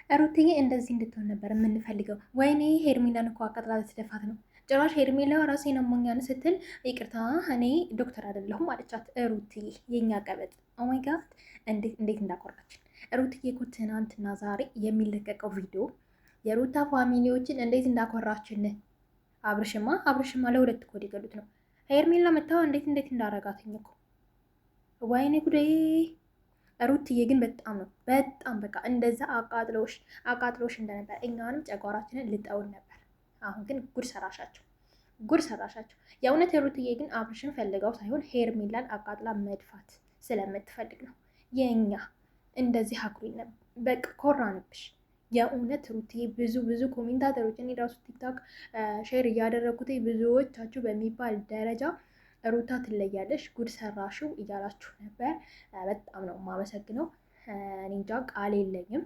ሩትዬ እንደዚህ እንድትሆን ነበር የምንፈልገው። ወይኔ ሄርሜላን እኮ አቃጥላ ልትደፋት ነው። ጭራሽ ሄርሜላ ራሴን አሞኛል ስትል ይቅርታ እኔ ዶክተር አይደለሁም አለቻት። ሩትዬ የኛ ቀበጥ ኦማይ ጋድ እንዴት እንዳኮራችን ሩትዬ እኮ ትናንትና ዛሬ የሚለቀቀው ቪዲዮ የሩታ ፋሚሊዎችን እንዴት እንዳኮራችን። አብርሽማ ለሁለት እኮ ሊገሉት ነው። ሄርሜላ መታዋ እንዴት እንዳረጋትኝ እኮ ወይኔ ጉዴ። ሩትዬ ግን በጣም ነው በጣም በቃ እንደዛ አቃጥሎሽ እንደነበር እኛንም ጨጓራችንን ልጠውን ነበር። አሁን ግን ጉድ ሰራሻቸው። የእውነት ሩትዬ ግን አብርሽን ፈልገው ሳይሆን ሄርሜላን አቃጥላ መድፋት ስለምትፈልግ ነው። የእኛ እንደዚህ አኩሪ በቃ ኮራንብሽ። የእውነት ሩትዬ ብዙ ኮሜንታተሮች እኔ ራሱ ቲክታክ ሼር እያደረጉት ብዙዎቻችሁ በሚባል ደረጃ ሩታ ትለያለሽ፣ ጉድ ሰራሽው እያላችሁ ነበር። በጣም ነው የማመሰግነው። እንጃ ቃል የለኝም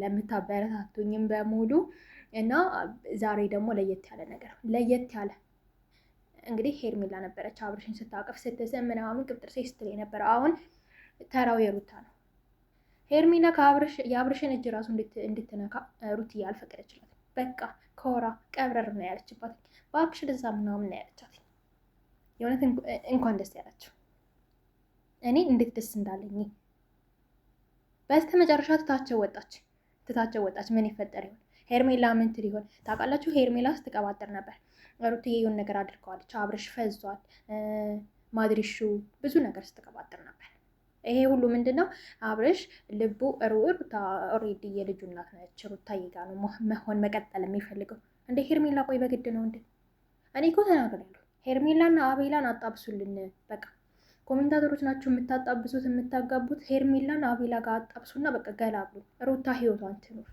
ለምታበረታቱኝም በሙሉ እና ዛሬ ደግሞ ለየት ያለ እንግዲህ ሄርሜላ ነበረች አብርሽን ስታቀፍ ስትስም ምናምን ቅብጥር ስትል የነበረ። አሁን ተራው የሩታ ነው። ሄርሜላ የአብርሽን እጅ ራሱ እንድትነካ ሩትዬ አልፈቀደችላትም። በቃ ኮራ ቀብረር ነው ያለችባት። በአክሽ ደዛ ምናምን ነው ያለቻት። የእውነት እንኳን ደስ ያላችሁ። እኔ እንዴት ደስ እንዳለኝ። በስተ መጨረሻ ትታቸው ወጣች። ምን ይፈጠር ይሆን? ሄርሜላ ምን ትል ይሆን? ታውቃላችሁ፣ ሄርሜላ ስትቀባጠር ነበር። ሩትዬ የሆነ ነገር አድርገዋለች። አብርሽ ፈዟል፣ ማድሪሹ ብዙ ነገር ስትቀባጠር ነበር። ይሄ ሁሉ ምንድን ነው? አብርሽ ልቡ ሩታ ኦልሬዲ የልጁ እናት ነች። ሩታዬ ጋር ነው መሆን መቀጠል የሚፈልገው። እንደ ሄርሜላ ቆይ በግድ ነው እንዴ? እኔ እኮ ተናግሬያለሁ። ሄርሜላና አቤላን አጣብሱልን። በቃ ኮሜንታተሮች ናቸው የምታጣብሱት የምታጋቡት። ሄርሜላን አቤላ ጋር አጣብሱና በቃ ገላግሉ። ሩታ ህይወቷን ትኑር።